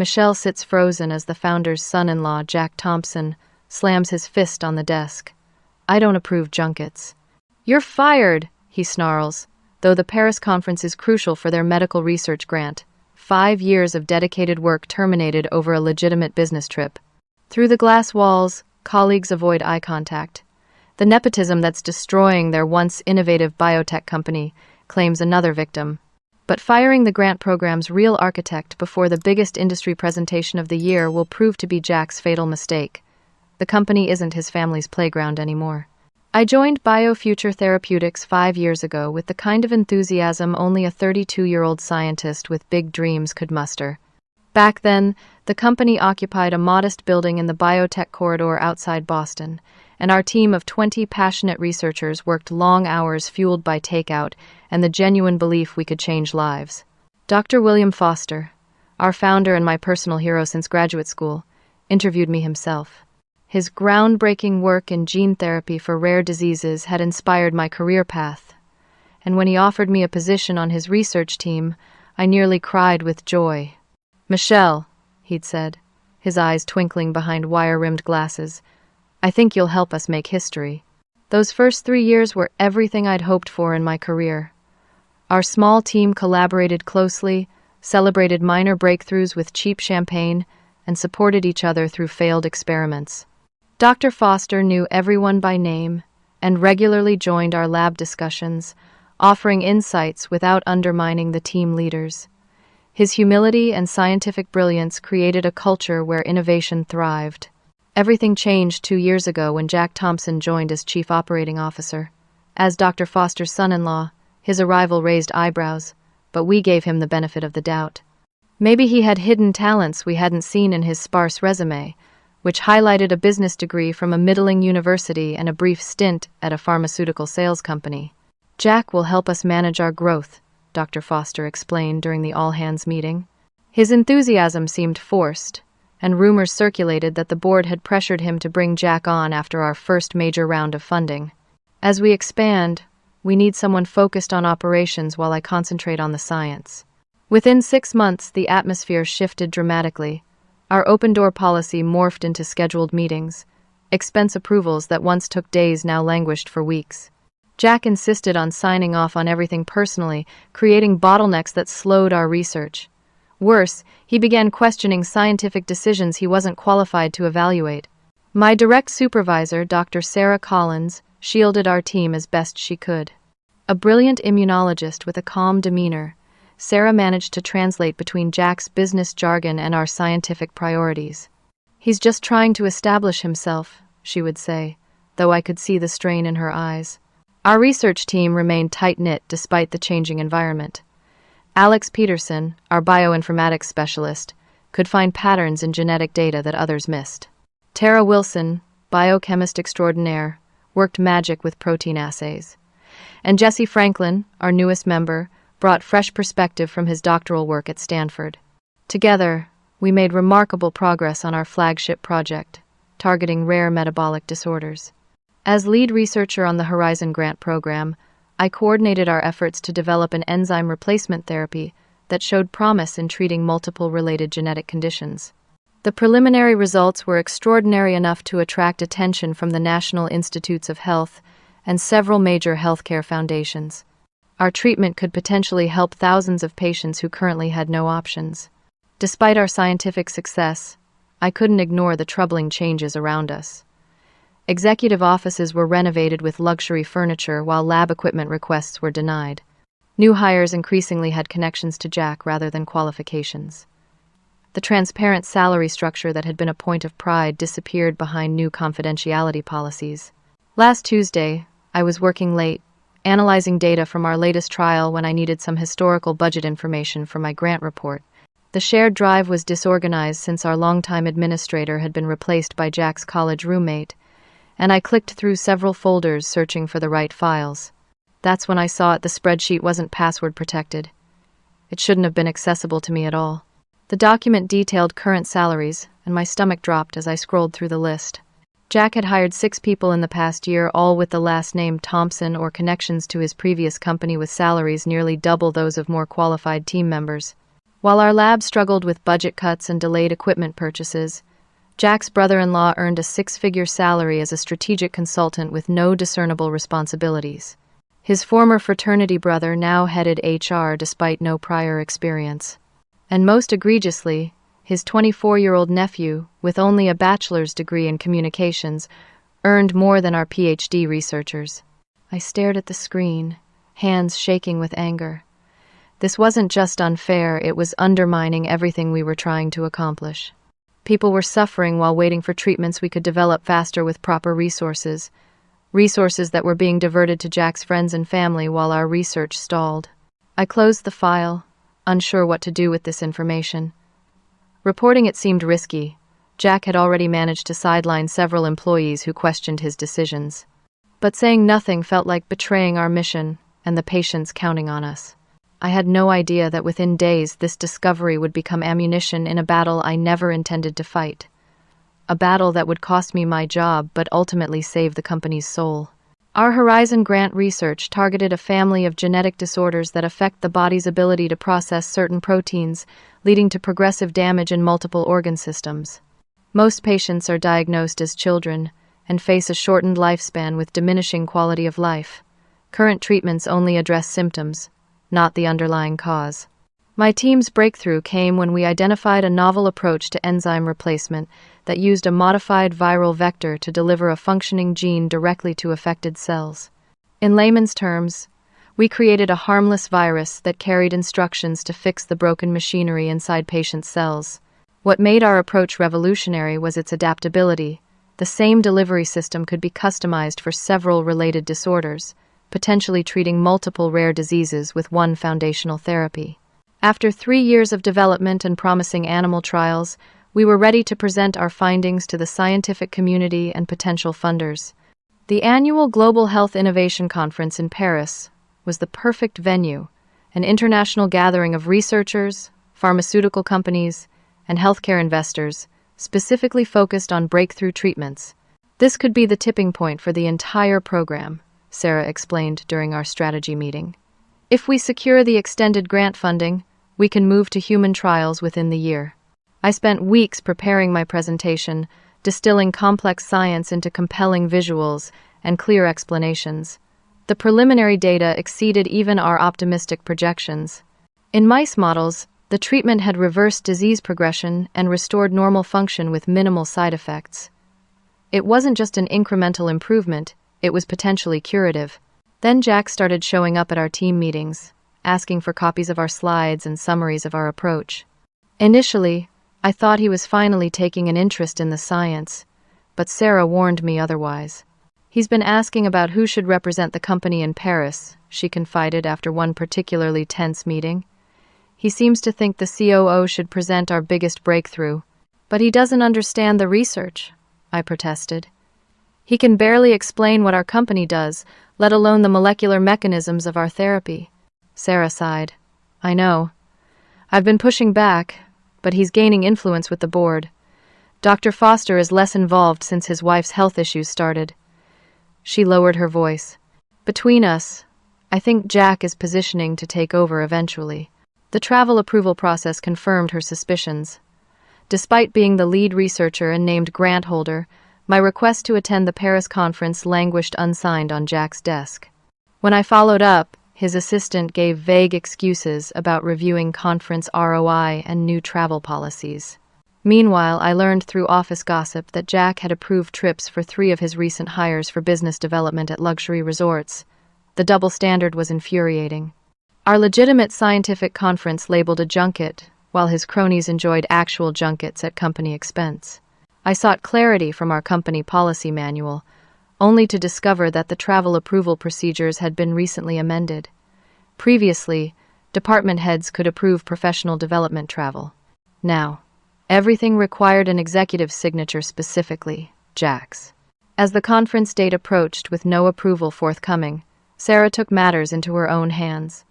Michelle sits frozen as the founder's son-in-law, Jack Thompson, slams his fist on the desk. I don't approve Junkets. You're fired, he snarls, though the Paris conference is crucial for their medical research grant. 5 years of dedicated work terminated over a legitimate business trip. Through the glass walls, colleagues avoid eye contact. The nepotism that's destroying their once innovative biotech company claims another victim. But firing the grant program's real architect before the biggest industry presentation of the year will prove to be Jack's fatal mistake. The company isn't his family's playground anymore. I joined BioFuture Therapeutics 5 years ago with the kind of enthusiasm only a 32-year-old scientist with big dreams could muster. Back then, the company occupied a modest building in the biotech corridor outside Boston, and our team of 20 passionate researchers worked long hours fueled by takeout and the genuine belief we could change lives. Dr. William Foster, our founder and my personal hero since graduate school, interviewed me himself. His groundbreaking work in gene therapy for rare diseases had inspired my career path, and when he offered me a position on his research team, I nearly cried with joy. Michelle, he'd said, his eyes twinkling behind wire-rimmed glasses, I think you'll help us make history. Those first 3 years were everything I'd hoped for in my career. Our small team collaborated closely, celebrated minor breakthroughs with cheap champagne, and supported each other through failed experiments. Dr. Foster knew everyone by name and regularly joined our lab discussions, offering insights without undermining the team leaders. His humility and scientific brilliance created a culture where innovation thrived. Everything changed 2 years ago when Jack Thompson joined as Chief Operating Officer. As Dr. Foster's son-in-law, his arrival raised eyebrows, but we gave him the benefit of the doubt. Maybe he had hidden talents we hadn't seen in his sparse resume, which highlighted a business degree from a middling university and a brief stint at a pharmaceutical sales company. Jack will help us manage our growth, Dr. Foster explained during the all-hands meeting. His enthusiasm seemed forced, and rumors circulated that the board had pressured him to bring Jack on after our first major round of funding. As we expand, we need someone focused on operations while I concentrate on the science. Within 6 months, the atmosphere shifted dramatically. Our open-door policy morphed into scheduled meetings. Expense approvals that once took days now languished for weeks. Jack insisted on signing off on everything personally, creating bottlenecks that slowed our research. Worse, he began questioning scientific decisions he wasn't qualified to evaluate. My direct supervisor, Dr. Sarah Collins, shielded our team as best she could. A brilliant immunologist with a calm demeanor, Sarah managed to translate between Jack's business jargon and our scientific priorities. He's just trying to establish himself, she would say, though I could see the strain in her eyes. Our research team remained tight-knit despite the changing environment. Alex Peterson, our bioinformatics specialist, could find patterns in genetic data that others missed. Tara Wilson, biochemist extraordinaire, worked magic with protein assays. And Jesse Franklin, our newest member, brought fresh perspective from his doctoral work at Stanford. Together, we made remarkable progress on our flagship project, targeting rare metabolic disorders. As lead researcher on the Horizon Grant program, I coordinated our efforts to develop an enzyme replacement therapy that showed promise in treating multiple related genetic conditions. The preliminary results were extraordinary enough to attract attention from the National Institutes of Health and several major healthcare foundations. Our treatment could potentially help thousands of patients who currently had no options. Despite our scientific success, I couldn't ignore the troubling changes around us. Executive offices were renovated with luxury furniture while lab equipment requests were denied. New hires increasingly had connections to Jack rather than qualifications. The transparent salary structure that had been a point of pride disappeared behind new confidentiality policies. Last Tuesday, I was working late, analyzing data from our latest trial when I needed some historical budget information for my grant report. The shared drive was disorganized since our longtime administrator had been replaced by Jack's college roommate, and I clicked through several folders searching for the right files. That's when I saw the spreadsheet wasn't password protected. It shouldn't have been accessible to me at all. The document detailed current salaries, and my stomach dropped as I scrolled through the list. Jack had hired 6 people in the past year, all with the last name Thompson or connections to his previous company with salaries nearly double those of more qualified team members. While our lab struggled with budget cuts and delayed equipment purchases, Jack's brother-in-law earned a six-figure salary as a strategic consultant with no discernible responsibilities. His former fraternity brother now headed HR despite no prior experience. And most egregiously, his 24-year-old nephew, with only a bachelor's degree in communications, earned more than our PhD researchers. I stared at the screen, hands shaking with anger. This wasn't just unfair, it was undermining everything we were trying to accomplish. People were suffering while waiting for treatments we could develop faster with proper resources that were being diverted to Jack's friends and family while our research stalled. I closed the file, unsure what to do with this information. Reporting it seemed risky. Jack had already managed to sideline several employees who questioned his decisions. But saying nothing felt like betraying our mission and the patients counting on us. I had no idea that within days this discovery would become ammunition in a battle I never intended to fight. A battle that would cost me my job but ultimately save the company's soul. Our Horizon Grant research targeted a family of genetic disorders that affect the body's ability to process certain proteins, leading to progressive damage in multiple organ systems. Most patients are diagnosed as children and face a shortened lifespan with diminishing quality of life. Current treatments only address symptoms, not the underlying cause. My team's breakthrough came when we identified a novel approach to enzyme replacement that used a modified viral vector to deliver a functioning gene directly to affected cells. In layman's terms, we created a harmless virus that carried instructions to fix the broken machinery inside patients' cells. What made our approach revolutionary was its adaptability. The same delivery system could be customized for several related disorders, potentially treating multiple rare diseases with one foundational therapy. After 3 years of development and promising animal trials, we were ready to present our findings to the scientific community and potential funders. The annual Global Health Innovation Conference in Paris was the perfect venue, an international gathering of researchers, pharmaceutical companies, and healthcare investors, specifically focused on breakthrough treatments. This could be the tipping point for the entire program, Sarah explained during our strategy meeting. If we secure the extended grant funding, we can move to human trials within the year. I spent weeks preparing my presentation, distilling complex science into compelling visuals and clear explanations. The preliminary data exceeded even our optimistic projections. In mice models, the treatment had reversed disease progression and restored normal function with minimal side effects. It wasn't just an incremental improvement, it was potentially curative. Then Jack started showing up at our team meetings, asking for copies of our slides and summaries of our approach. Initially, I thought he was finally taking an interest in the science, but Sarah warned me otherwise. He's been asking about who should represent the company in Paris, she confided after one particularly tense meeting. He seems to think the COO should present our biggest breakthrough. But he doesn't understand the research, I protested. He can barely explain what our company does, let alone the molecular mechanisms of our therapy. Sarah sighed. I know. I've been pushing back, but he's gaining influence with the board. Dr. Foster is less involved since his wife's health issues started. She lowered her voice. Between us, I think Jack is positioning to take over eventually. The travel approval process confirmed her suspicions. Despite being the lead researcher and named grant holder, my request to attend the Paris conference languished unsigned on Jack's desk. When I followed up, his assistant gave vague excuses about reviewing conference ROI and new travel policies. Meanwhile, I learned through office gossip that Jack had approved trips for 3 of his recent hires for business development at luxury resorts. The double standard was infuriating. Our legitimate scientific conference labeled a junket, while his cronies enjoyed actual junkets at company expense. I sought clarity from our company policy manual, only to discover that the travel approval procedures had been recently amended. Previously, department heads could approve professional development travel. Now, everything required an executive signature, specifically Jack's. As the conference date approached with no approval forthcoming, Sarah took matters into her own hands.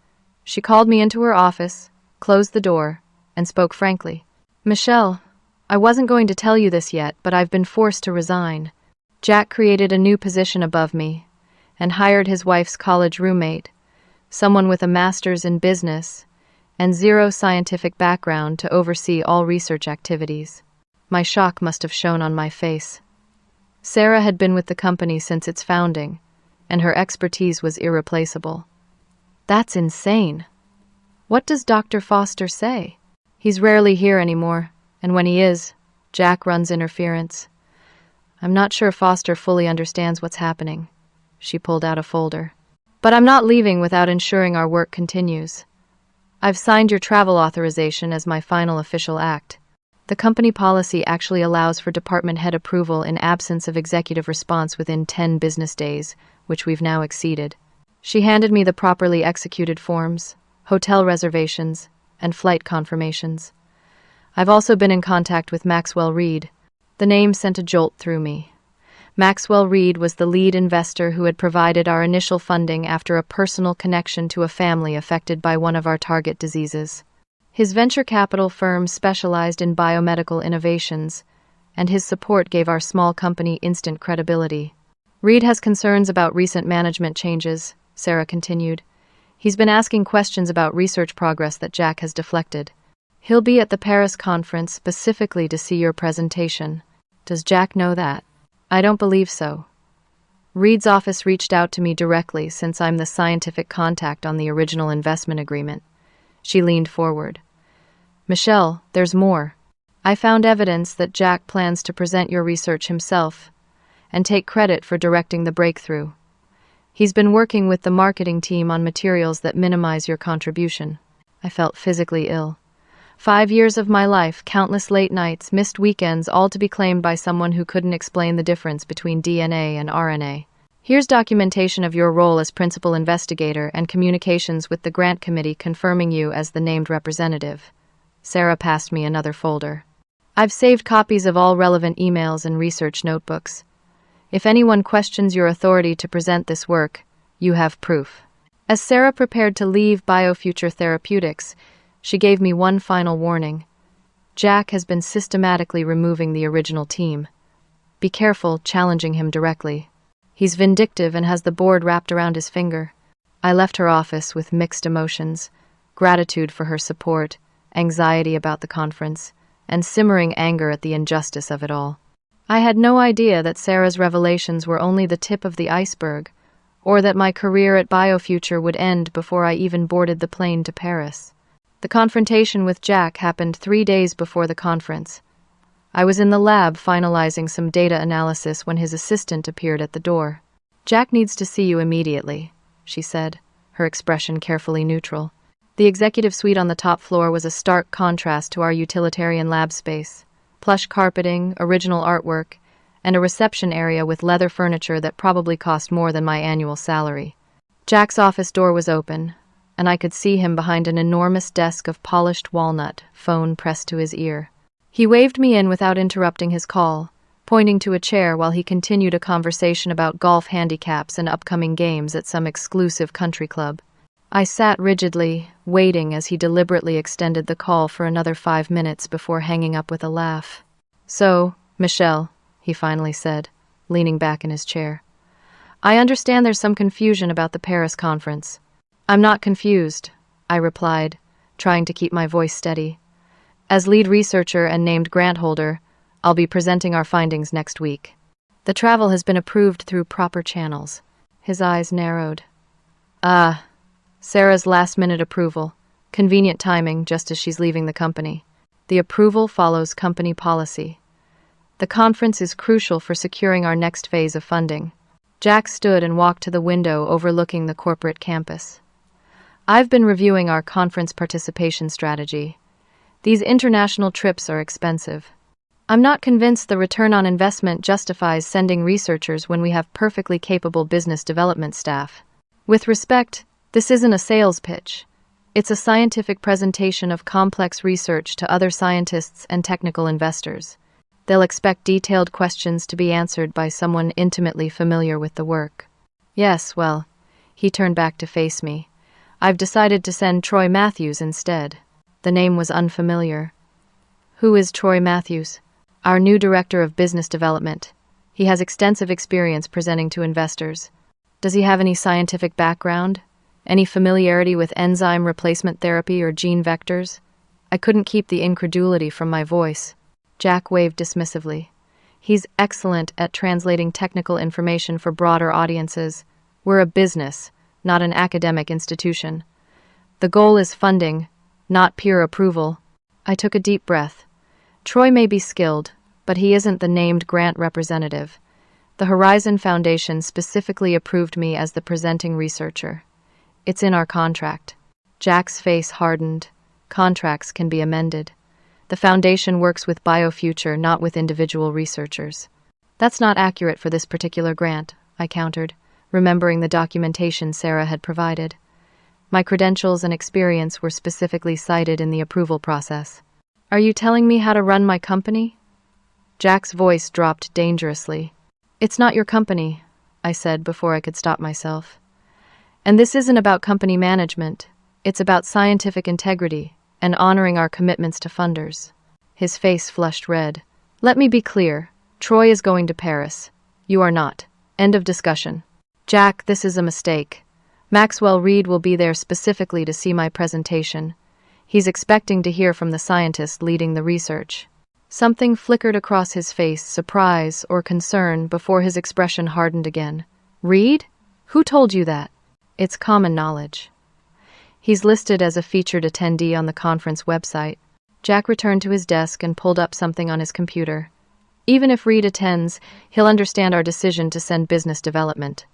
She called me into her office, closed the door, and spoke frankly. Michelle, I wasn't going to tell you this yet, but I've been forced to resign. Jack created a new position above me and hired his wife's college roommate, someone with a master's in business and zero scientific background to oversee all research activities. My shock must have shown on my face. Sarah had been with the company since its founding, and her expertise was irreplaceable. That's insane. What does Dr. Foster say? He's rarely here anymore, and when he is, Jack runs interference. I'm not sure Foster fully understands what's happening. She pulled out a folder. But I'm not leaving without ensuring our work continues. I've signed your travel authorization as my final official act. The company policy actually allows for department head approval in absence of executive response within 10 business days, which we've now exceeded. She handed me the properly executed forms, hotel reservations, and flight confirmations. I've also been in contact with Maxwell Reed. The name sent a jolt through me. Maxwell Reed was the lead investor who had provided our initial funding after a personal connection to a family affected by one of our target diseases. His venture capital firm specialized in biomedical innovations, and his support gave our small company instant credibility. Reed has concerns about recent management changes, Sarah continued. He's been asking questions about research progress that Jack has deflected. He'll be at the Paris conference specifically to see your presentation. Does Jack know that? I don't believe so. Reed's office reached out to me directly since I'm the scientific contact on the original investment agreement. She leaned forward. Michelle, there's more. I found evidence that Jack plans to present your research himself and take credit for directing the breakthrough. He's been working with the marketing team on materials that minimize your contribution. I felt physically ill. 5 years of my life, countless late nights, missed weekends, all to be claimed by someone who couldn't explain the difference between DNA and RNA. Here's documentation of your role as principal investigator and communications with the grant committee confirming you as the named representative. Sarah passed me another folder. I've saved copies of all relevant emails and research notebooks. If anyone questions your authority to present this work, you have proof. As Sarah prepared to leave BioFuture Therapeutics, she gave me one final warning. Jack has been systematically removing the original team. Be careful challenging him directly. He's vindictive and has the board wrapped around his finger. I left her office with mixed emotions, gratitude for her support, anxiety about the conference, and simmering anger at the injustice of it all. I had no idea that Sarah's revelations were only the tip of the iceberg, or that my career at BioFuture would end before I even boarded the plane to Paris. The confrontation with Jack happened 3 days before the conference. I was in the lab finalizing some data analysis when his assistant appeared at the door. Jack needs to see you immediately, she said, her expression carefully neutral. The executive suite on the top floor was a stark contrast to our utilitarian lab space. Plush carpeting, original artwork, and a reception area with leather furniture that probably cost more than my annual salary. Jack's office door was open, and I could see him behind an enormous desk of polished walnut, phone pressed to his ear. He waved me in without interrupting his call, pointing to a chair while he continued a conversation about golf handicaps and upcoming games at some exclusive country club. I sat rigidly, waiting as he deliberately extended the call for another 5 minutes before hanging up with a laugh. So, Michelle, he finally said, leaning back in his chair. I understand there's some confusion about the Paris conference. I'm not confused, I replied, trying to keep my voice steady. As lead researcher and named grant holder, I'll be presenting our findings next week. The travel has been approved through proper channels. His eyes narrowed. Sarah's last-minute approval. Convenient timing, just as she's leaving the company. The approval follows company policy. The conference is crucial for securing our next phase of funding. Jack stood and walked to the window overlooking the corporate campus. I've been reviewing our conference participation strategy. These international trips are expensive. I'm not convinced the return on investment justifies sending researchers when we have perfectly capable business development staff. With respect, this isn't a sales pitch. It's a scientific presentation of complex research to other scientists and technical investors. They'll expect detailed questions to be answered by someone intimately familiar with the work. Yes, well, he turned back to face me. I've decided to send Troy Matthews instead. The name was unfamiliar. Who is Troy Matthews? Our new director of business development. He has extensive experience presenting to investors. Does he have any scientific background? Any familiarity with enzyme replacement therapy or gene vectors? I couldn't keep the incredulity from my voice. Jack waved dismissively. He's excellent at translating technical information for broader audiences. We're a business, not an academic institution. The goal is funding, not peer approval. I took a deep breath. Troy may be skilled, but he isn't the named grant representative. The Horizon Foundation specifically approved me as the presenting researcher. It's in our contract. Jack's face hardened. Contracts can be amended. The foundation works with BioFuture, not with individual researchers. That's not accurate for this particular grant, I countered, remembering the documentation Sarah had provided. My credentials and experience were specifically cited in the approval process. Are you telling me how to run my company? Jack's voice dropped dangerously. It's not your company, I said before I could stop myself. And this isn't about company management. It's about scientific integrity and honoring our commitments to funders. His face flushed red. Let me be clear. Troy is going to Paris. You are not. End of discussion. Jack, this is a mistake. Maxwell Reed will be there specifically to see my presentation. He's expecting to hear from the scientist leading the research. Something flickered across his face, surprise or concern, before his expression hardened again. Reed? Who told you that? It's common knowledge. He's listed as a featured attendee on the conference website. Jack returned to his desk and pulled up something on his computer. Even if Reed attends, he'll understand our decision to send business development.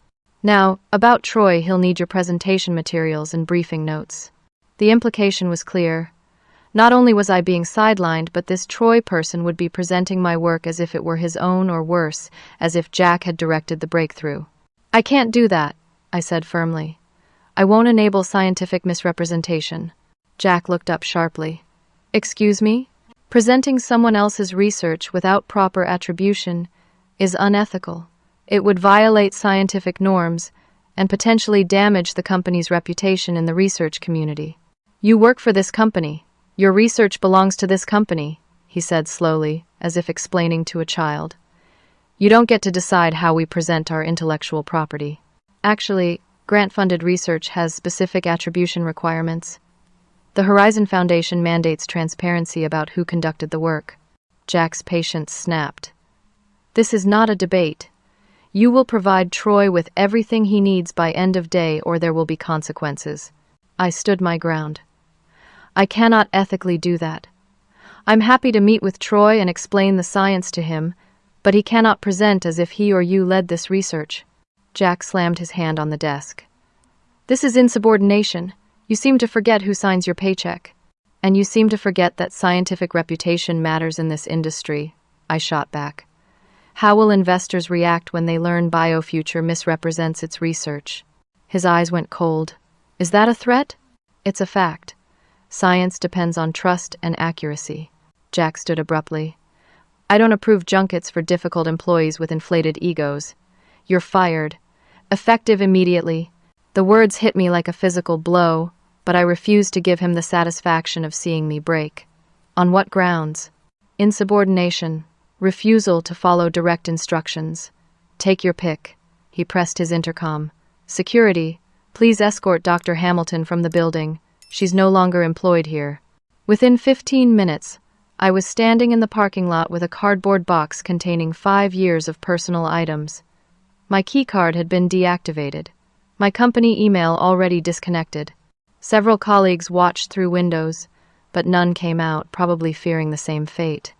Now, about Troy, he'll need your presentation materials and briefing notes. The implication was clear. Not only was I being sidelined, but this Troy person would be presenting my work as if it were his own, or worse, as if Jack had directed the breakthrough. I can't do that, I said firmly. I won't enable scientific misrepresentation. Jack looked up sharply. Excuse me? Presenting someone else's research without proper attribution is unethical. It would violate scientific norms and potentially damage the company's reputation in the research community. You work for this company. Your research belongs to this company, he said slowly, as if explaining to a child. You don't get to decide how we present our intellectual property. Actually, grant-funded research has specific attribution requirements. The Horizon Foundation mandates transparency about who conducted the work. Jack's patience snapped. This is not a debate. You will provide Troy with everything he needs by end of day, or there will be consequences. I stood my ground. I cannot ethically do that. I'm happy to meet with Troy and explain the science to him, but he cannot present as if he or you led this research. Jack slammed his hand on the desk. This is insubordination. You seem to forget who signs your paycheck. And you seem to forget that scientific reputation matters in this industry, I shot back. How will investors react when they learn BioFuture misrepresents its research? His eyes went cold. Is that a threat? It's a fact. Science depends on trust and accuracy. Jack stood abruptly. I don't approve junkets for difficult employees with inflated egos. You're fired. Effective immediately. The words hit me like a physical blow, but I refused to give him the satisfaction of seeing me break. On what grounds? Insubordination. Refusal to follow direct instructions. Take your pick. He pressed his intercom. Security, please escort Dr. Hamilton from the building. She's no longer employed here. Within 15 minutes, I was standing in the parking lot with a cardboard box containing 5 years of personal items. My keycard had been deactivated. My company email already disconnected. Several colleagues watched through windows, but none came out, probably fearing the same fate.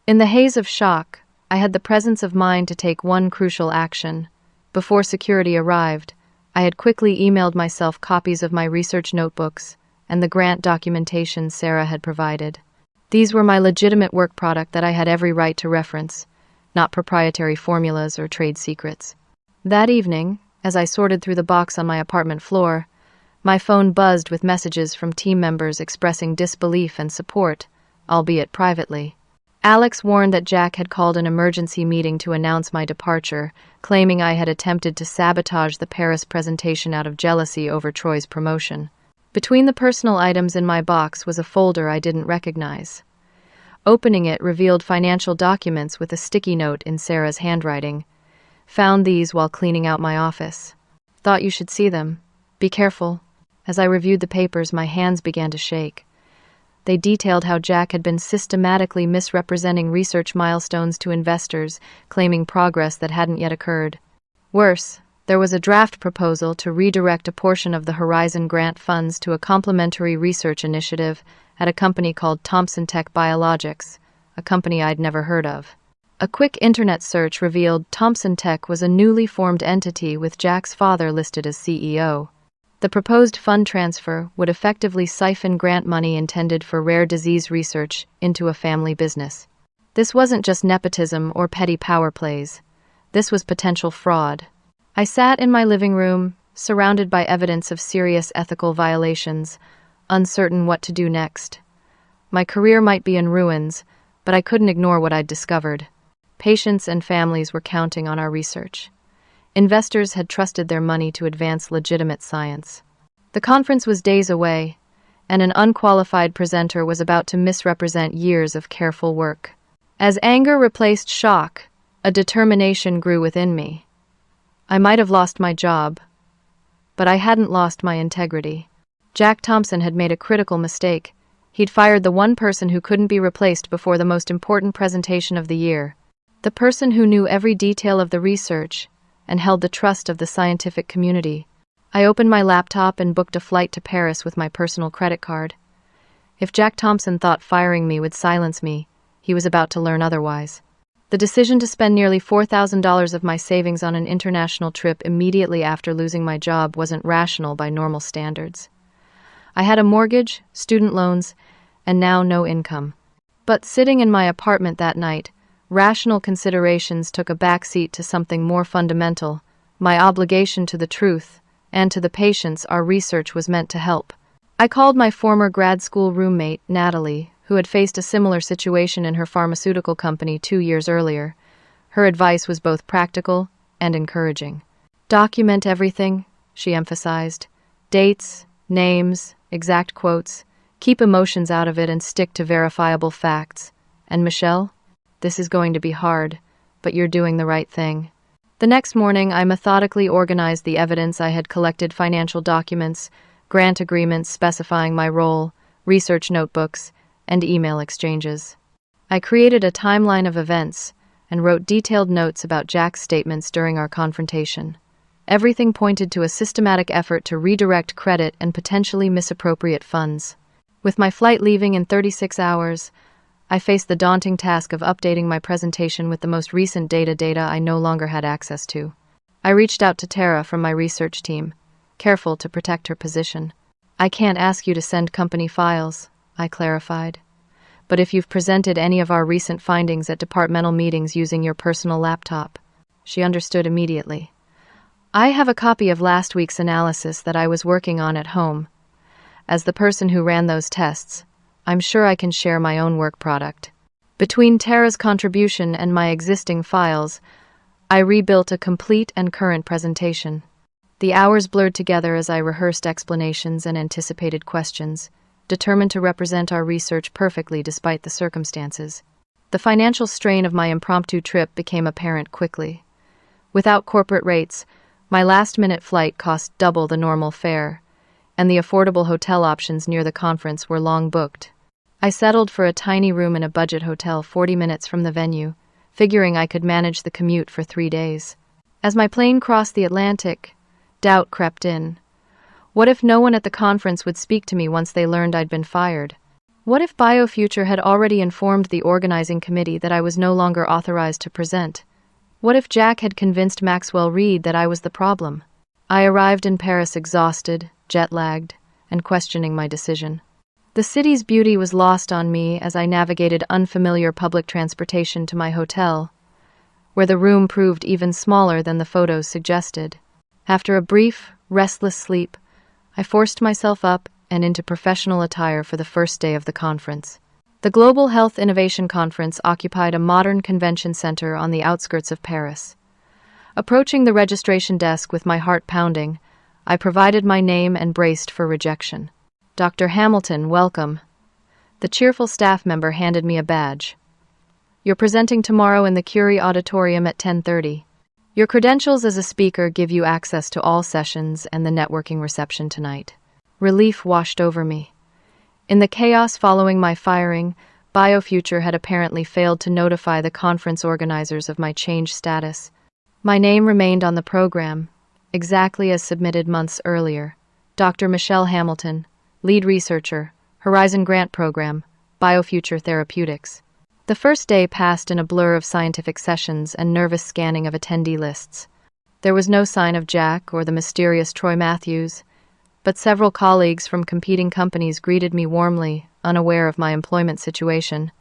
In the haze of shock, I had the presence of mind to take one crucial action. Before security arrived, I had quickly emailed myself copies of my research notebooks and the grant documentation Sarah had provided. These were my legitimate work product that I had every right to reference, not proprietary formulas or trade secrets. That evening, as I sorted through the box on my apartment floor, my phone buzzed with messages from team members expressing disbelief and support, albeit privately. Alex warned that Jack had called an emergency meeting to announce my departure, claiming I had attempted to sabotage the Paris presentation out of jealousy over Troy's promotion. Between the personal items in my box was a folder I didn't recognize. Opening it revealed financial documents with a sticky note in Sarah's handwriting. Found these while cleaning out my office. Thought you should see them. Be careful. As I reviewed the papers, my hands began to shake. They detailed how Jack had been systematically misrepresenting research milestones to investors, claiming progress that hadn't yet occurred. Worse, there was a draft proposal to redirect a portion of the Horizon grant funds to a complementary research initiative at a company called Thompson Tech Biologics, a company I'd never heard of. A quick internet search revealed Thompson Tech was a newly formed entity with Jack's father listed as CEO. The proposed fund transfer would effectively siphon grant money intended for rare disease research into a family business. This wasn't just nepotism or petty power plays. This was potential fraud. I sat in my living room, surrounded by evidence of serious ethical violations, uncertain what to do next. My career might be in ruins, but I couldn't ignore what I'd discovered. Patients and families were counting on our research. Investors had trusted their money to advance legitimate science. The conference was days away, and an unqualified presenter was about to misrepresent years of careful work. As anger replaced shock, a determination grew within me. I might have lost my job, but I hadn't lost my integrity. Jack Thompson had made a critical mistake. He'd fired the one person who couldn't be replaced before the most important presentation of the year. The person who knew every detail of the research and held the trust of the scientific community. I opened my laptop and booked a flight to Paris with my personal credit card. If Jack Thompson thought firing me would silence me, he was about to learn otherwise. The decision to spend nearly $4,000 of my savings on an international trip immediately after losing my job wasn't rational by normal standards. I had a mortgage, student loans, and now no income. But sitting in my apartment that night, rational considerations took a backseat to something more fundamental, my obligation to the truth, and to the patients our research was meant to help. I called my former grad school roommate, Natalie, who had faced a similar situation in her pharmaceutical company 2 years earlier. Her advice was both practical and encouraging. Document everything, she emphasized. Dates, names, exact quotes. Keep emotions out of it and stick to verifiable facts. And Michelle? This is going to be hard, but you're doing the right thing. The next morning, I methodically organized the evidence I had collected: financial documents, grant agreements specifying my role, research notebooks, and email exchanges. I created a timeline of events and wrote detailed notes about Jack's statements during our confrontation. Everything pointed to a systematic effort to redirect credit and potentially misappropriate funds. With my flight leaving in 36 hours, I faced the daunting task of updating my presentation with the most recent data I no longer had access to. I reached out to Tara from my research team, careful to protect her position. I can't ask you to send company files, I clarified. But if you've presented any of our recent findings at departmental meetings using your personal laptop. She understood immediately. I have a copy of last week's analysis that I was working on at home. As the person who ran those tests, I'm sure I can share my own work product. Between Tara's contribution and my existing files, I rebuilt a complete and current presentation. The hours blurred together as I rehearsed explanations and anticipated questions, determined to represent our research perfectly despite the circumstances. The financial strain of my impromptu trip became apparent quickly. Without corporate rates, my last-minute flight cost double the normal fare, and the affordable hotel options near the conference were long booked. I settled for a tiny room in a budget hotel 40 minutes from the venue, figuring I could manage the commute for 3 days. As my plane crossed the Atlantic, doubt crept in. What if no one at the conference would speak to me once they learned I'd been fired? What if BioFuture had already informed the organizing committee that I was no longer authorized to present? What if Jack had convinced Maxwell Reed that I was the problem? I arrived in Paris exhausted, jet-lagged, and questioning my decision. The city's beauty was lost on me as I navigated unfamiliar public transportation to my hotel, where the room proved even smaller than the photos suggested. After a brief, restless sleep, I forced myself up and into professional attire for the first day of the conference. The Global Health Innovation Conference occupied a modern convention center on the outskirts of Paris. Approaching the registration desk with my heart pounding, I provided my name and braced for rejection. Dr. Hamilton, welcome. The cheerful staff member handed me a badge. You're presenting tomorrow in the Curie Auditorium at 10:30. Your credentials as a speaker give you access to all sessions and the networking reception tonight. Relief washed over me. In the chaos following my firing, BioFuture had apparently failed to notify the conference organizers of my change status. My name remained on the program, exactly as submitted months earlier. Dr. Michelle Hamilton, lead researcher, Horizon Grant Program, BioFuture Therapeutics. The first day passed in a blur of scientific sessions and nervous scanning of attendee lists. There was no sign of Jack or the mysterious Troy Matthews, but several colleagues from competing companies greeted me warmly, unaware of my employment situation.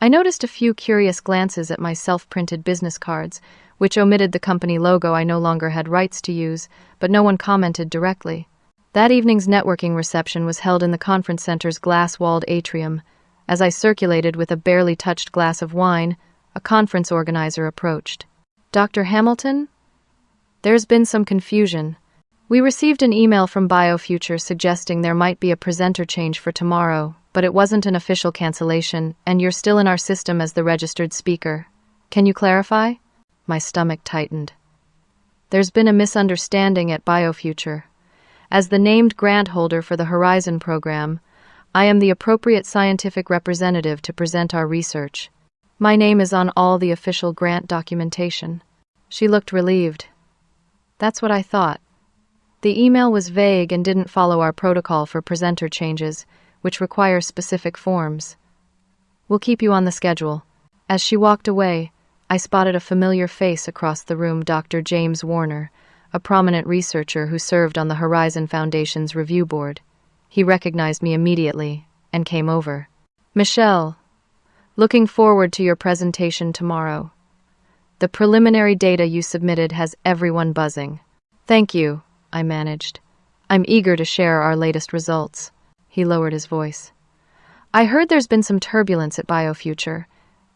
I noticed a few curious glances at my self-printed business cards, which omitted the company logo I no longer had rights to use, but no one commented directly. That evening's networking reception was held in the conference center's glass-walled atrium. As I circulated with a barely touched glass of wine, a conference organizer approached. "Dr. Hamilton? There's been some confusion. We received an email from BioFuture suggesting there might be a presenter change for tomorrow, but it wasn't an official cancellation, and you're still in our system as the registered speaker. Can you clarify?" My stomach tightened. There's been a misunderstanding at BioFuture. As the named grant holder for the Horizon program, I am the appropriate scientific representative to present our research. My name is on all the official grant documentation. She looked relieved. That's what I thought. The email was vague and didn't follow our protocol for presenter changes, which require specific forms. We'll keep you on the schedule. As she walked away, I spotted a familiar face across the room, Dr. James Warner, a prominent researcher who served on the Horizon Foundation's review board. He recognized me immediately and came over. "Michelle, looking forward to your presentation tomorrow. The preliminary data you submitted has everyone buzzing." "Thank you," I managed. "I'm eager to share our latest results." He lowered his voice. "I heard there's been some turbulence at BioFuture.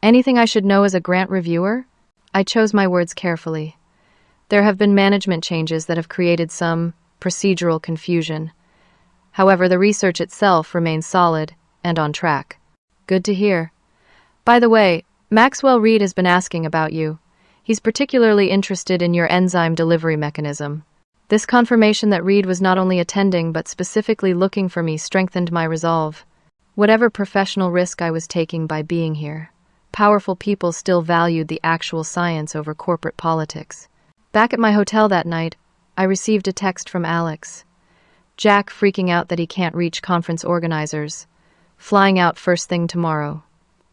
Anything I should know as a grant reviewer?" I chose my words carefully. There have been management changes that have created some procedural confusion. However, the research itself remains solid and on track. "Good to hear. By the way, Maxwell Reed has been asking about you. He's particularly interested in your enzyme delivery mechanism." This confirmation that Reed was not only attending but specifically looking for me strengthened my resolve. Whatever professional risk I was taking by being here, powerful people still valued the actual science over corporate politics. Back at my hotel that night, I received a text from Alex. Jack freaking out that he can't reach conference organizers. Flying out first thing tomorrow.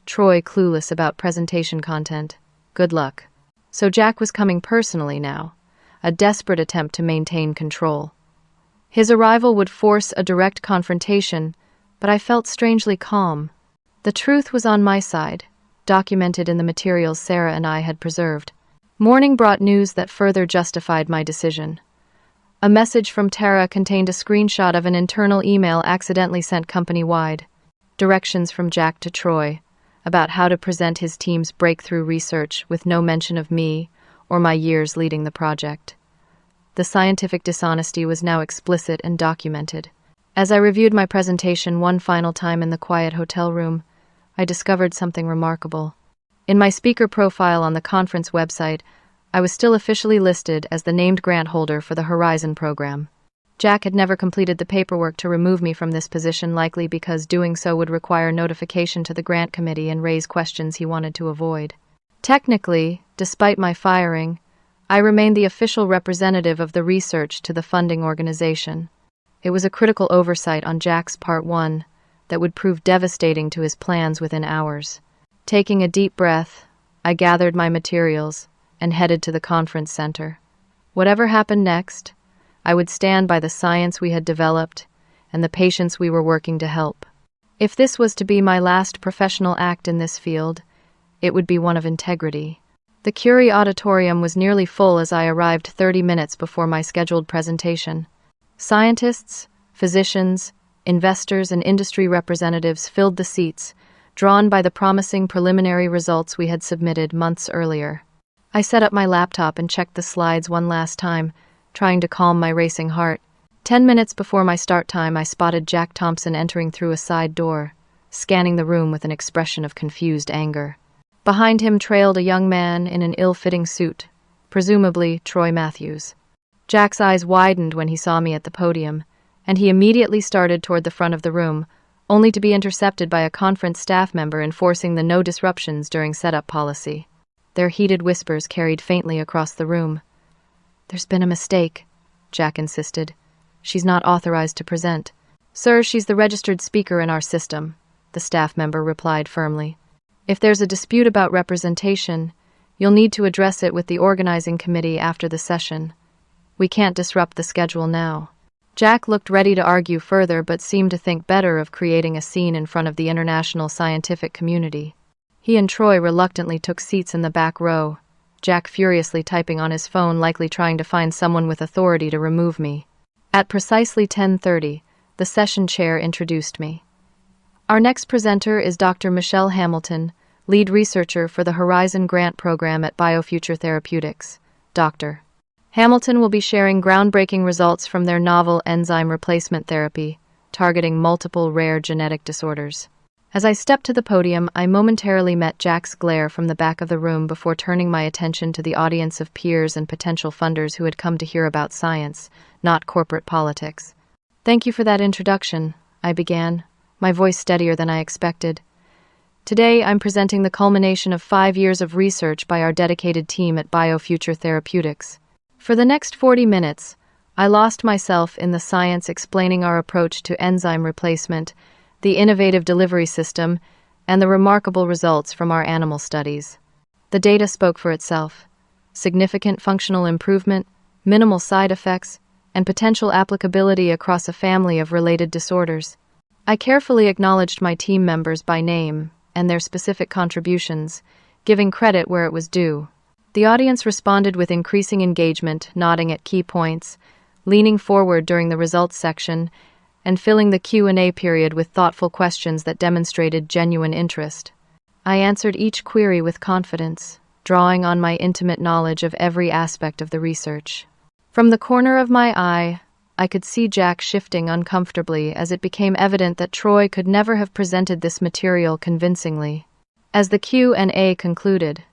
Troy clueless about presentation content. Good luck. So Jack was coming personally now, a desperate attempt to maintain control. His arrival would force a direct confrontation, but I felt strangely calm. The truth was on my side, documented in the materials Sarah and I had preserved. Morning brought news that further justified my decision. A message from Tara contained a screenshot of an internal email accidentally sent company-wide. Directions from Jack to Troy about how to present his team's breakthrough research with no mention of me or my years leading the project. The scientific dishonesty was now explicit and documented. As I reviewed my presentation one final time in the quiet hotel room, I discovered something remarkable. In my speaker profile on the conference website, I was still officially listed as the named grant holder for the Horizon program. Jack had never completed the paperwork to remove me from this position, likely because doing so would require notification to the grant committee and raise questions he wanted to avoid. Technically, despite my firing, I remained the official representative of the research to the funding organization. It was a critical oversight on Jack's part 1 that would prove devastating to his plans within hours. Taking a deep breath, I gathered my materials and headed to the conference center. Whatever happened next, I would stand by the science we had developed and the patients we were working to help. If this was to be my last professional act in this field, it would be one of integrity. The Curie Auditorium was nearly full as I arrived 30 minutes before my scheduled presentation. Scientists, physicians, investors, and industry representatives filled the seats, drawn by the promising preliminary results we had submitted months earlier. I set up my laptop and checked the slides one last time, trying to calm my racing heart. 10 minutes before my start time, I spotted Jack Thompson entering through a side door, scanning the room with an expression of confused anger. Behind him trailed a young man in an ill-fitting suit, presumably Troy Matthews. Jack's eyes widened when he saw me at the podium, and he immediately started toward the front of the room, only to be intercepted by a conference staff member enforcing the no disruptions during setup policy. Their heated whispers carried faintly across the room. "There's been a mistake," Jack insisted. "She's not authorized to present." "Sir, she's the registered speaker in our system," the staff member replied firmly. "If there's a dispute about representation, you'll need to address it with the organizing committee after the session. We can't disrupt the schedule now." Jack looked ready to argue further but seemed to think better of creating a scene in front of the international scientific community. He and Troy reluctantly took seats in the back row, Jack furiously typing on his phone, likely trying to find someone with authority to remove me. At precisely 10:30, the session chair introduced me. "Our next presenter is Dr. Michelle Hamilton, lead researcher for the Horizon Grant Program at BioFuture Therapeutics. Dr. Hamilton will be sharing groundbreaking results from their novel enzyme replacement therapy, targeting multiple rare genetic disorders." As I stepped to the podium, I momentarily met Jack's glare from the back of the room before turning my attention to the audience of peers and potential funders who had come to hear about science, not corporate politics. "Thank you for that introduction," I began, my voice steadier than I expected. "Today, I'm presenting the culmination of 5 years of research by our dedicated team at BioFuture Therapeutics. For the next 40 minutes, I lost myself in the science explaining our approach to enzyme replacement, the innovative delivery system, and the remarkable results from our animal studies. The data spoke for itself: significant functional improvement, minimal side effects, and potential applicability across a family of related disorders. I carefully acknowledged my team members by name and their specific contributions, giving credit where it was due. The audience responded with increasing engagement, nodding at key points, leaning forward during the results section, and filling the Q&A period with thoughtful questions that demonstrated genuine interest. I answered each query with confidence, drawing on my intimate knowledge of every aspect of the research. From the corner of my eye, I could see Jack shifting uncomfortably as it became evident that Troy could never have presented this material convincingly. As the Q&A concluded,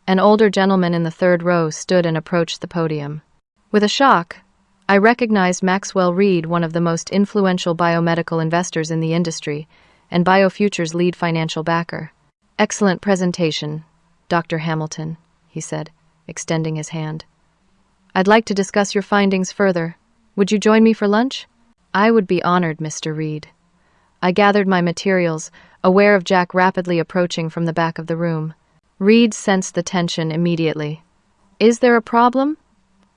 an older gentleman in the third row stood and approached the podium. With a shock, I recognized Maxwell Reed, one of the most influential biomedical investors in the industry, and BioFuture's lead financial backer. "Excellent presentation, Dr. Hamilton," he said, extending his hand. "I'd like to discuss your findings further. Would you join me for lunch?" "I would be honored, Mr. Reed." I gathered my materials, aware of Jack rapidly approaching from the back of the room. Reed sensed the tension immediately. "Is there a problem?"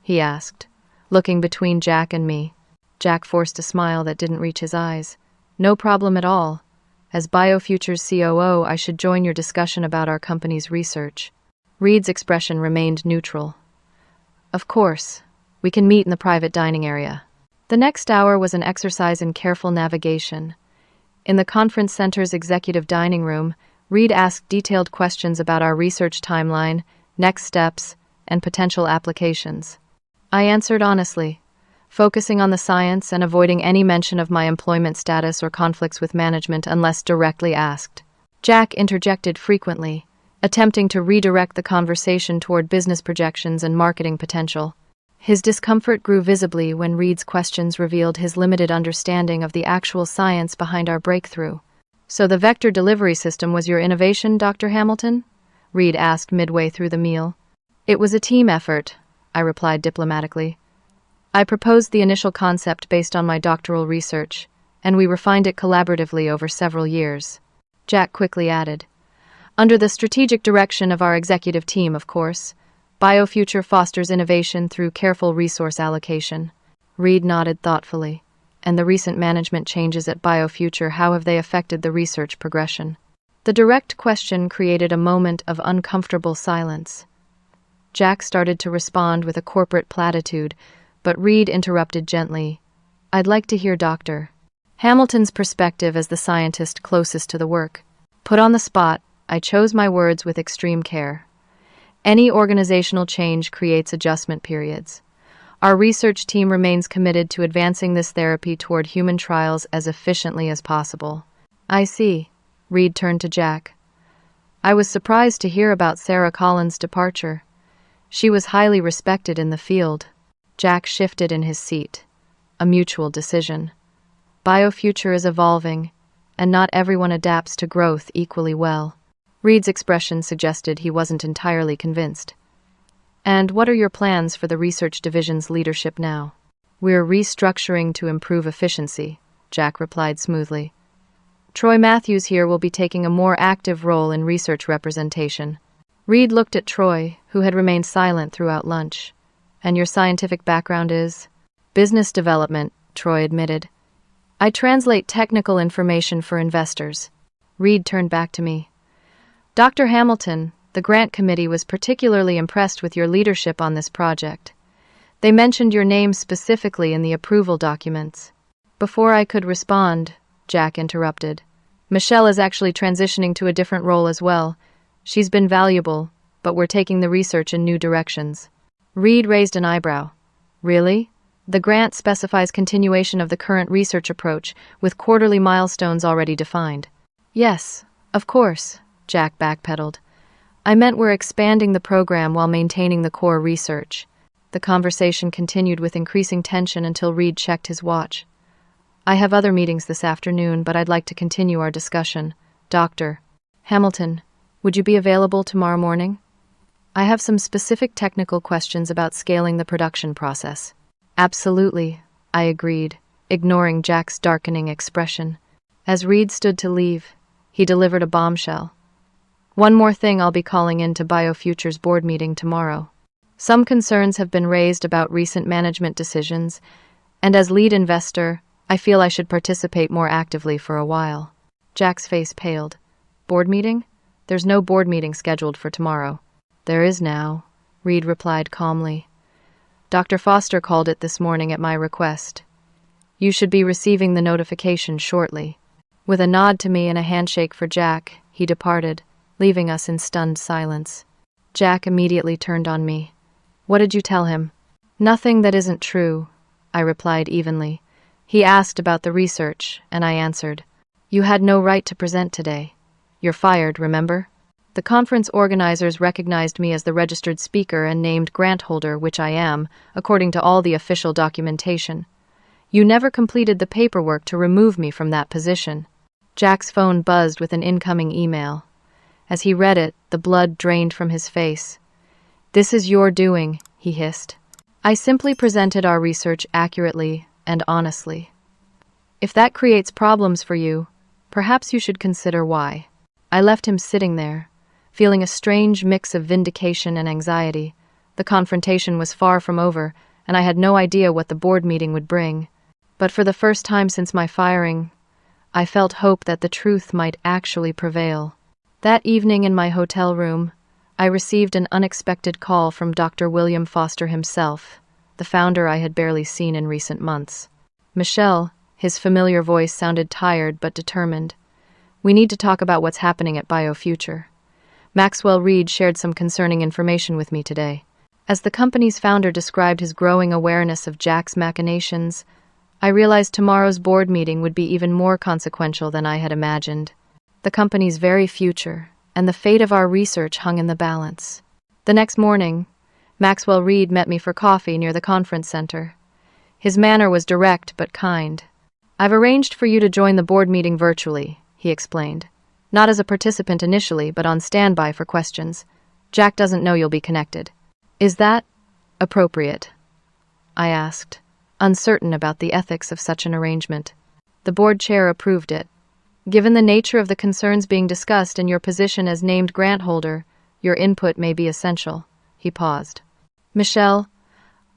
he asked, looking between Jack and me. Jack forced a smile that didn't reach his eyes. "No problem at all. As BioFuture's COO, I should join your discussion about our company's research." Reed's expression remained neutral. "Of course. We can meet in the private dining area." The next hour was an exercise in careful navigation. In the conference center's executive dining room, Reed asked detailed questions about our research timeline, next steps, and potential applications. I answered honestly, focusing on the science and avoiding any mention of my employment status or conflicts with management unless directly asked. Jack interjected frequently, attempting to redirect the conversation toward business projections and marketing potential. His discomfort grew visibly when Reed's questions revealed his limited understanding of the actual science behind our breakthrough. "So the vector delivery system was your innovation, Dr. Hamilton?" Reed asked midway through the meal. "It was a team effort," I replied diplomatically. "I proposed the initial concept based on my doctoral research, and we refined it collaboratively over several years." Jack quickly added, "Under the strategic direction of our executive team, of course. BioFuture fosters innovation through careful resource allocation." Reed nodded thoughtfully. "And the recent management changes at BioFuture, how have they affected the research progression?" The direct question created a moment of uncomfortable silence. Jack started to respond with a corporate platitude, but Reed interrupted gently. "I'd like to hear Dr. Hamilton's perspective as the scientist closest to the work." Put on the spot, I chose my words with extreme care. Any organizational change creates adjustment periods. Our research team remains committed to advancing this therapy toward human trials as efficiently as possible. "I see." Reed turned to Jack. "I was surprised to hear about Sarah Collins' departure. She was highly respected in the field." Jack shifted in his seat. "A mutual decision." Biofuture is evolving, and not everyone adapts to growth equally well. Reed's expression suggested he wasn't entirely convinced. And what are your plans for the research division's leadership now? We're restructuring to improve efficiency, Jack replied smoothly. Troy Matthews here will be taking a more active role in research representation. Reed looked at Troy, who had remained silent throughout lunch. And your scientific background is? Business development, Troy admitted. I translate technical information for investors. Reed turned back to me. Dr. Hamilton, the grant committee was particularly impressed with your leadership on this project. They mentioned your name specifically in the approval documents. Before I could respond, Jack interrupted. Michelle is actually transitioning to a different role as well. She's been valuable, but we're taking the research in new directions. Reed raised an eyebrow. Really? The grant specifies continuation of the current research approach, with quarterly milestones already defined. Yes, of course, Jack backpedaled. I meant we're expanding the program while maintaining the core research. The conversation continued with increasing tension until Reed checked his watch. I have other meetings this afternoon, but I'd like to continue our discussion. Dr. Hamilton, would you be available tomorrow morning? I have some specific technical questions about scaling the production process. Absolutely, I agreed, ignoring Jack's darkening expression. As Reed stood to leave, he delivered a bombshell. One more thing, I'll be calling in to Biofuture's board meeting tomorrow. Some concerns have been raised about recent management decisions, and as lead investor, I feel I should participate more actively for a while. Jack's face paled. Board meeting? There's no board meeting scheduled for tomorrow. There is now, Reed replied calmly. Dr. Foster called it this morning at my request. You should be receiving the notification shortly. With a nod to me and a handshake for Jack, he departed, leaving us in stunned silence. Jack immediately turned on me. What did you tell him? Nothing that isn't true, I replied evenly. He asked about the research, and I answered. You had no right to present today. You're fired, remember? The conference organizers recognized me as the registered speaker and named grant holder, which I am, according to all the official documentation. You never completed the paperwork to remove me from that position. Jack's phone buzzed with an incoming email. As he read it, the blood drained from his face. This is your doing, he hissed. I simply presented our research accurately and honestly. If that creates problems for you, perhaps you should consider why. I left him sitting there, feeling a strange mix of vindication and anxiety. The confrontation was far from over, and I had no idea what the board meeting would bring. But for the first time since my firing, I felt hope that the truth might actually prevail. That evening in my hotel room, I received an unexpected call from Dr. William Foster himself, the founder I had barely seen in recent months. Michelle, his familiar voice sounded tired but determined. We need to talk about what's happening at Biofuture. Maxwell Reed shared some concerning information with me today. As the company's founder described his growing awareness of Jack's machinations, I realized tomorrow's board meeting would be even more consequential than I had imagined. The company's very future and the fate of our research hung in the balance. The next morning, Maxwell Reed met me for coffee near the conference center. His manner was direct but kind. I've arranged for you to join the board meeting virtually, he explained. Not as a participant initially, but on standby for questions. Jack doesn't know you'll be connected. Is that appropriate? I asked, uncertain about the ethics of such an arrangement. The board chair approved it. Given the nature of the concerns being discussed and your position as named grant holder, your input may be essential. He paused. Michelle,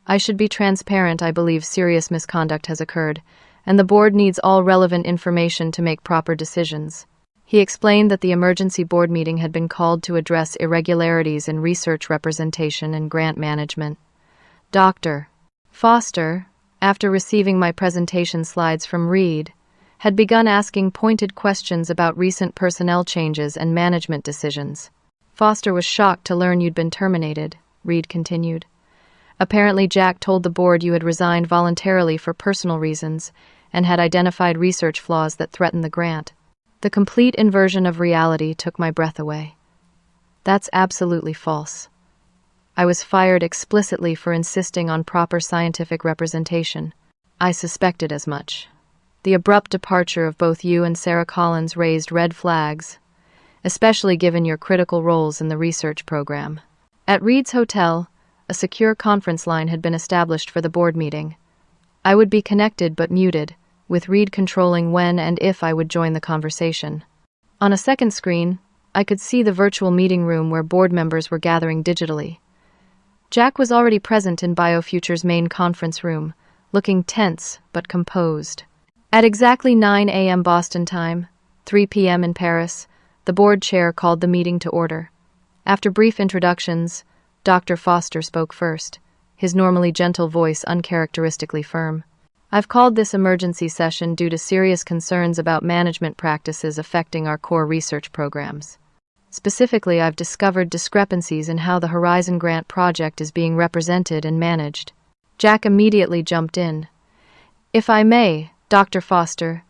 I should be transparent. I believe serious misconduct has occurred, and the board needs all relevant information to make proper decisions. He explained that the emergency board meeting had been called to address irregularities in research representation and grant management. Dr. Foster, after receiving my presentation slides from Reed, had begun asking pointed questions about recent personnel changes and management decisions. Foster was shocked to learn you'd been terminated, Reed continued. Apparently Jack told the board you had resigned voluntarily for personal reasons and had identified research flaws that threatened the grant. The complete inversion of reality took my breath away. That's absolutely false. I was fired explicitly for insisting on proper scientific representation. I suspected as much. The abrupt departure of both you and Sarah Collins raised red flags, especially given your critical roles in the research program. At Reed's hotel, a secure conference line had been established for the board meeting. I would be connected but muted, with Reed controlling when and if I would join the conversation. On a second screen, I could see the virtual meeting room where board members were gathering digitally. Jack was already present in BioFuture's main conference room, looking tense but composed. At exactly 9 a.m. Boston time, 3 p.m. in Paris, the board chair called the meeting to order. After brief introductions, Dr. Foster spoke first, his normally gentle voice uncharacteristically firm. I've called this emergency session due to serious concerns about management practices affecting our core research programs. Specifically, I've discovered discrepancies in how the Horizon Grant project is being represented and managed. Jack immediately jumped in. If I may, Dr. Foster,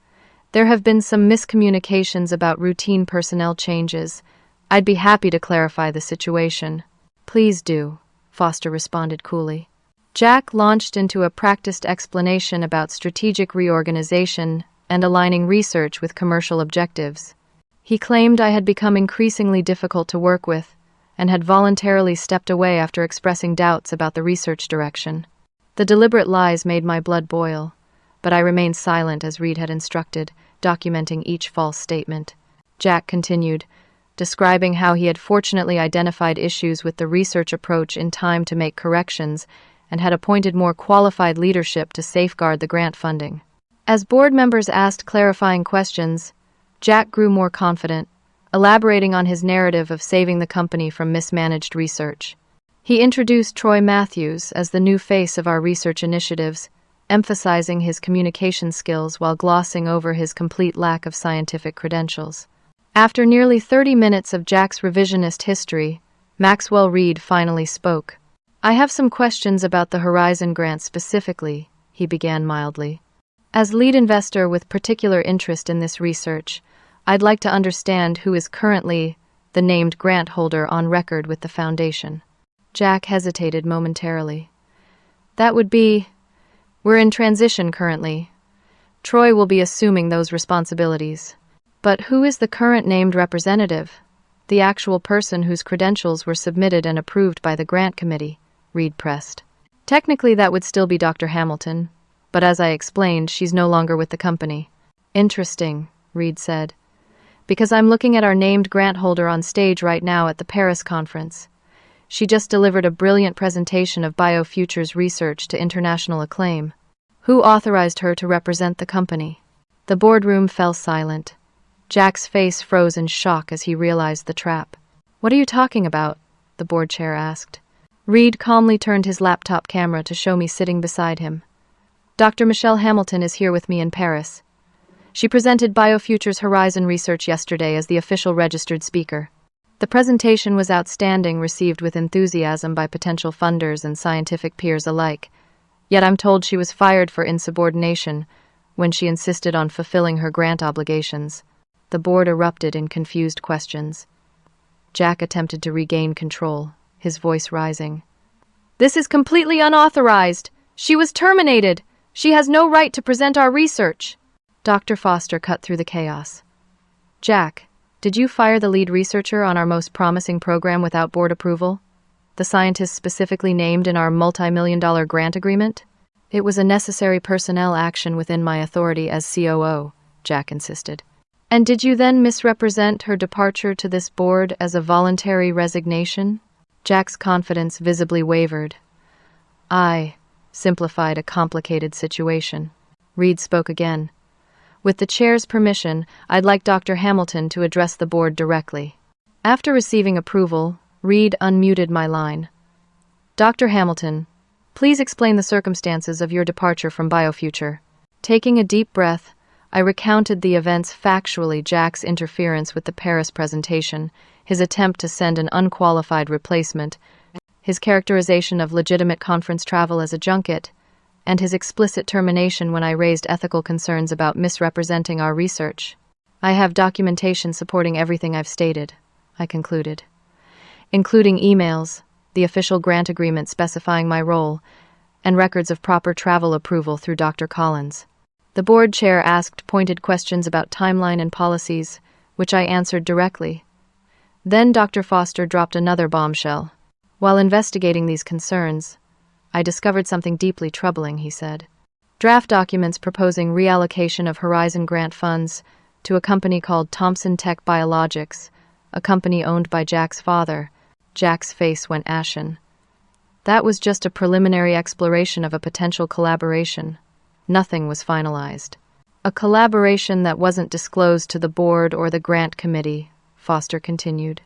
there have been some miscommunications about routine personnel changes. I'd be happy to clarify the situation. Please do, Foster responded coolly. Jack launched into a practiced explanation about strategic reorganization and aligning research with commercial objectives. He claimed I had become increasingly difficult to work with and had voluntarily stepped away after expressing doubts about the research direction. The deliberate lies made my blood boil, but I remained silent as Reed had instructed, documenting each false statement. Jack continued, describing how he had fortunately identified issues with the research approach in time to make corrections and had appointed more qualified leadership to safeguard the grant funding. As board members asked clarifying questions, Jack grew more confident, elaborating on his narrative of saving the company from mismanaged research. He introduced Troy Matthews as the new face of our research initiatives, emphasizing his communication skills while glossing over his complete lack of scientific credentials. After nearly 30 minutes of Jack's revisionist history, Maxwell Reed finally spoke. I have some questions about the Horizon Grant specifically, he began mildly. As lead investor with particular interest in this research, I'd like to understand who is currently the named grant holder on record with the foundation. Jack hesitated momentarily. That would be... We're in transition currently. Troy will be assuming those responsibilities. But who is the current named representative? The actual person whose credentials were submitted and approved by the grant committee, Reed pressed. Technically that would still be Dr. Hamilton, but as I explained, she's no longer with the company. Interesting, Reed said. Because I'm looking at our named grant holder on stage right now at the Paris conference. She just delivered a brilliant presentation of BioFuture's research to international acclaim. Who authorized her to represent the company? The boardroom fell silent. Jack's face froze in shock as he realized the trap. What are you talking about? The board chair asked. Reed calmly turned his laptop camera to show me sitting beside him. Dr. Michelle Hamilton is here with me in Paris. She presented BioFuture's Horizon research yesterday as the official registered speaker. The presentation was outstanding, received with enthusiasm by potential funders and scientific peers alike. Yet I'm told she was fired for insubordination when she insisted on fulfilling her grant obligations. The board erupted in confused questions. Jack attempted to regain control, his voice rising. This is completely unauthorized. She was terminated. She has no right to present our research. Dr. Foster cut through the chaos. Jack, did you fire the lead researcher on our most promising program without board approval? The scientist specifically named in our multi-million-dollar grant agreement? It was a necessary personnel action within my authority as COO, Jack insisted. And did you then misrepresent her departure to this board as a voluntary resignation? Jack's confidence visibly wavered. I simplified a complicated situation. Reed spoke again. With the chair's permission, I'd like Dr. Hamilton to address the board directly. After receiving approval, Reed unmuted my line. Dr. Hamilton, please explain the circumstances of your departure from BioFuture. Taking a deep breath, I recounted the events factually: Jack's interference with the Paris presentation, his attempt to send an unqualified replacement, his characterization of legitimate conference travel as a junket, and his explicit termination when I raised ethical concerns about misrepresenting our research. I have documentation supporting everything I've stated, I concluded, including emails, the official grant agreement specifying my role, and records of proper travel approval through Dr. Collins. The board chair asked pointed questions about timeline and policies, which I answered directly. Then Dr. Foster dropped another bombshell. While investigating these concerns, I discovered something deeply troubling, he said. Draft documents proposing reallocation of Horizon grant funds to a company called Thompson Tech Biologics, a company owned by Jack's father. Jack's face went ashen. That was just a preliminary exploration of a potential collaboration. Nothing was finalized. A collaboration that wasn't disclosed to the board or the grant committee, Foster continued.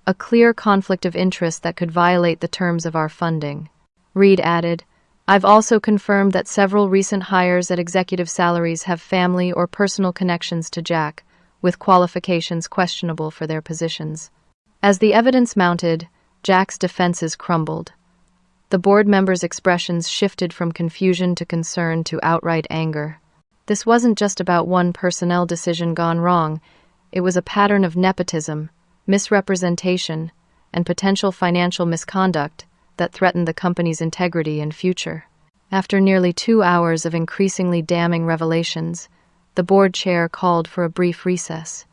A clear conflict of interest that could violate the terms of our funding. Reed added, I've also confirmed that several recent hires at executive salaries have family or personal connections to Jack, with qualifications questionable for their positions. As the evidence mounted, Jack's defenses crumbled. The board members' expressions shifted from confusion to concern to outright anger. This wasn't just about one personnel decision gone wrong. It was a pattern of nepotism, misrepresentation, and potential financial misconduct that threatened the company's integrity and future. After nearly 2 hours of increasingly damning revelations, the board chair called for a brief recess.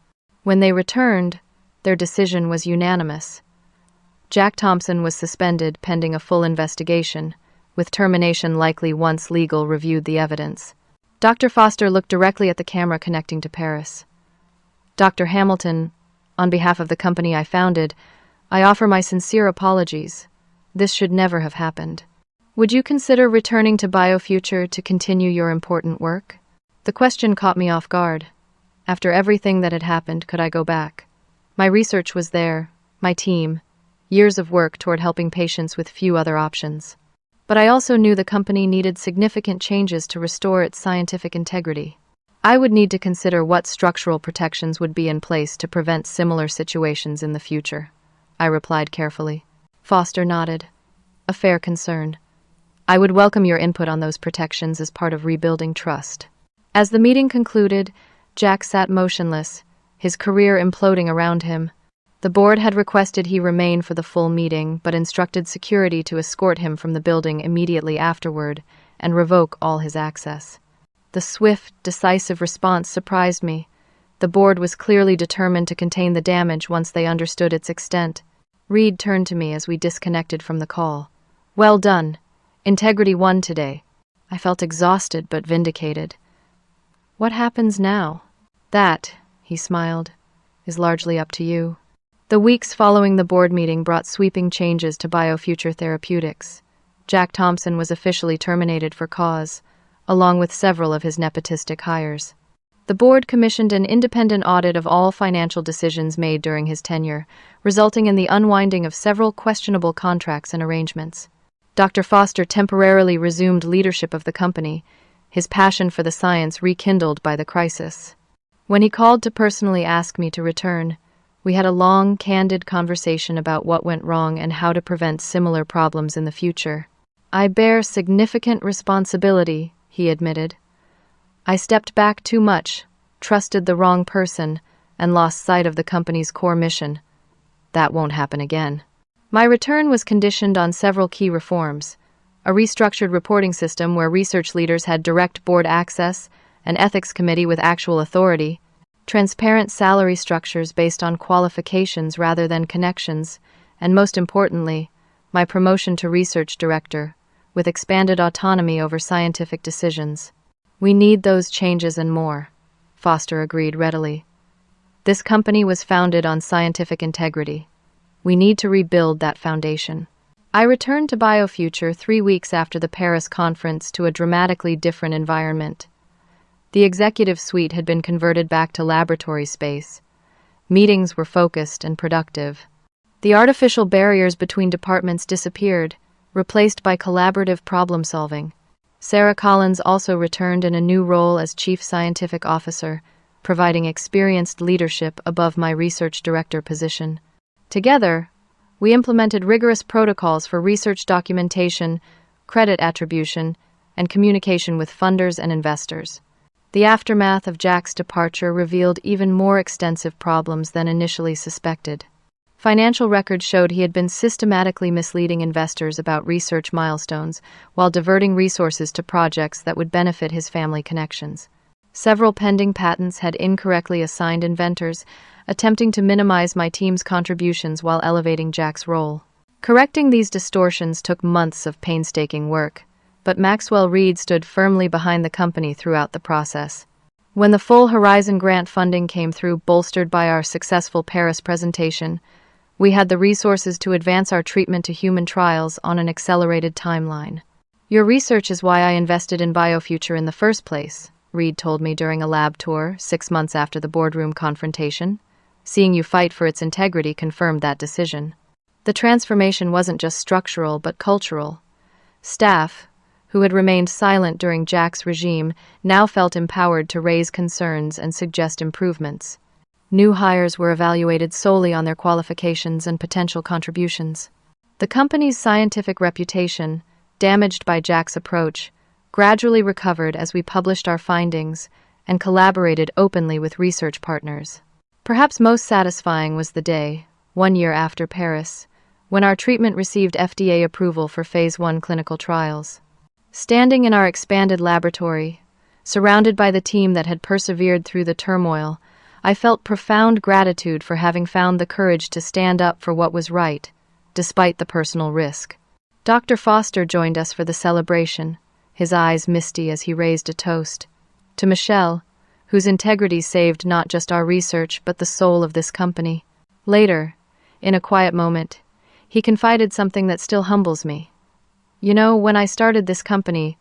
When they returned, their decision was unanimous. Jack Thompson was suspended pending a full investigation, with termination likely once legal reviewed the evidence. Dr. Foster looked directly at the camera connecting to Paris. Dr. Hamilton, on behalf of the company I founded, I offer my sincere apologies. This should never have happened. Would you consider returning to BioFuture to continue your important work? The question caught me off guard. After everything that had happened, could I go back? My research was there, my team, years of work toward helping patients with few other options. But I also knew the company needed significant changes to restore its scientific integrity. I would need to consider what structural protections would be in place to prevent similar situations in the future. I replied carefully. Foster nodded. A fair concern. I would welcome your input on those protections as part of rebuilding trust. As the meeting concluded, Jack sat motionless, his career imploding around him. The board had requested he remain for the full meeting, but instructed security to escort him from the building immediately afterward and revoke all his access. The swift, decisive response surprised me. The board was clearly determined to contain the damage once they understood its extent. Reed turned to me as we disconnected from the call. Well done. Integrity won today. I felt exhausted but vindicated. What happens now? That, he smiled, is largely up to you. The weeks following the board meeting brought sweeping changes to BioFuture Therapeutics. Jack Thompson was officially terminated for cause, along with several of his nepotistic hires. The board commissioned an independent audit of all financial decisions made during his tenure, resulting in the unwinding of several questionable contracts and arrangements. Dr. Foster temporarily resumed leadership of the company, his passion for the science rekindled by the crisis. When he called to personally ask me to return, we had a long, candid conversation about what went wrong and how to prevent similar problems in the future. I bear significant responsibility, he admitted. I stepped back too much, trusted the wrong person, and lost sight of the company's core mission. That won't happen again. My return was conditioned on several key reforms: a restructured reporting system where research leaders had direct board access, an ethics committee with actual authority, transparent salary structures based on qualifications rather than connections, and most importantly, my promotion to research director, with expanded autonomy over scientific decisions. We need those changes and more, Foster agreed readily. This company was founded on scientific integrity. We need to rebuild that foundation. I returned to BioFuture 3 weeks after the Paris conference to a dramatically different environment. The executive suite had been converted back to laboratory space. Meetings were focused and productive. The artificial barriers between departments disappeared, replaced by collaborative problem-solving. Sarah Collins also returned in a new role as Chief Scientific Officer, providing experienced leadership above my research director position. Together, we implemented rigorous protocols for research documentation, credit attribution, and communication with funders and investors. The aftermath of Jack's departure revealed even more extensive problems than initially suspected. Financial records showed he had been systematically misleading investors about research milestones while diverting resources to projects that would benefit his family connections. Several pending patents had incorrectly assigned inventors, attempting to minimize my team's contributions while elevating Jack's role. Correcting these distortions took months of painstaking work, but Maxwell Reed stood firmly behind the company throughout the process. When the full Horizon grant funding came through, bolstered by our successful Paris presentation, we had the resources to advance our treatment to human trials on an accelerated timeline. Your research is why I invested in BioFuture in the first place, Reed told me during a lab tour 6 months after the Boardroom confrontation. Seeing you fight for its integrity confirmed that decision. The transformation wasn't just structural but cultural. Staff, who had remained silent during Jack's regime, now felt empowered to raise concerns and suggest improvements. New hires were evaluated solely on their qualifications and potential contributions. The company's scientific reputation, damaged by Jack's approach, gradually recovered as we published our findings and collaborated openly with research partners. Perhaps most satisfying was the day, 1 year after Paris, when our treatment received FDA approval for Phase 1 clinical trials. Standing in our expanded laboratory, surrounded by the team that had persevered through the turmoil, I felt profound gratitude for having found the courage to stand up for what was right, despite the personal risk. Dr. Foster joined us for the celebration, his eyes misty as he raised a toast to Michelle, whose integrity saved not just our research but the soul of this company. Later, in a quiet moment, he confided something that still humbles me. You know, when I started this company,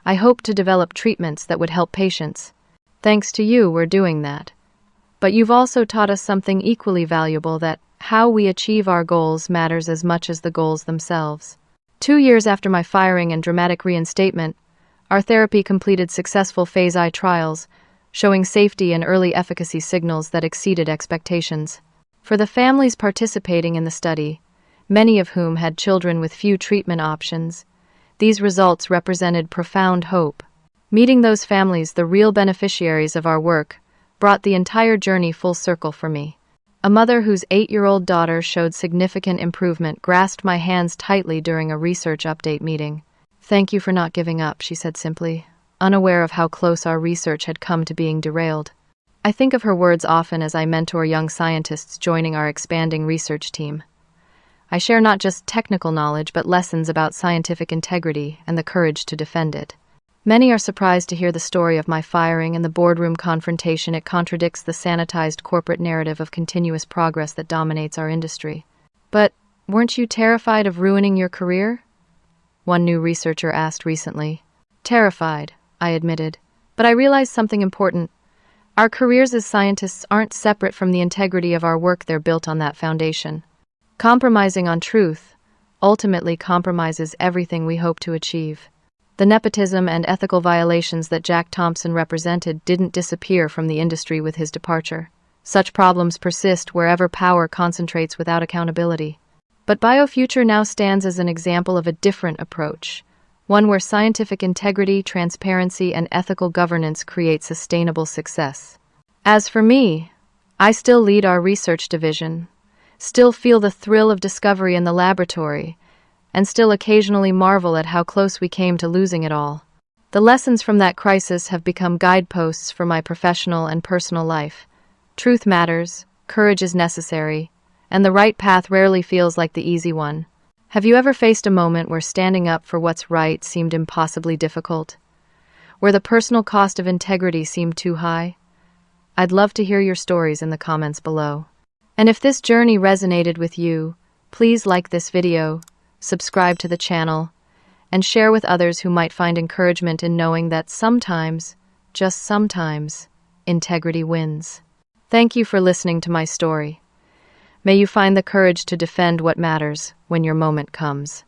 I hoped to develop treatments that would help patients. Thanks to you, we're doing that. But you've also taught us something equally valuable, that how we achieve our goals matters as much as the goals themselves. 2 years after my firing and dramatic reinstatement, our therapy completed successful Phase I trials, showing safety and early efficacy signals that exceeded expectations. For the families participating in the study, many of whom had children with few treatment options, these results represented profound hope. Meeting those families, the real beneficiaries of our work, brought the entire journey full circle for me. A mother whose 8-year-old daughter showed significant improvement grasped my hands tightly during a research update meeting. "Thank you for not giving up," she said simply, unaware of how close our research had come to being derailed. I think of her words often as I mentor young scientists joining our expanding research team. I share not just technical knowledge but lessons about scientific integrity and the courage to defend it. Many are surprised to hear the story of my firing and the Boardroom confrontation. It contradicts the sanitized corporate narrative of continuous progress that dominates our industry. But weren't you terrified of ruining your career? One new researcher asked recently. Terrified, I admitted. But I realized something important. Our careers as scientists aren't separate from the integrity of our work. They're built on that foundation. Compromising on truth ultimately compromises everything we hope to achieve. The nepotism and ethical violations that Jack Thompson represented didn't disappear from the industry with his departure. Such problems persist wherever power concentrates without accountability. But BioFuture now stands as an example of a different approach, one where scientific integrity, transparency, and ethical governance create sustainable success. As for me, I still lead our research division, still feel the thrill of discovery in the laboratory, and still occasionally marvel at how close we came to losing it all. The lessons from that crisis have become guideposts for my professional and personal life. Truth matters, courage is necessary, and the right path rarely feels like the easy one. Have you ever faced a moment where standing up for what's right seemed impossibly difficult? Where the personal cost of integrity seemed too high? I'd love to hear your stories in the comments below. And if this journey resonated with you, please like this video, subscribe to the channel, and share with others who might find encouragement in knowing that sometimes, just sometimes, integrity wins. Thank you for listening to my story. May you find the courage to defend what matters when your moment comes.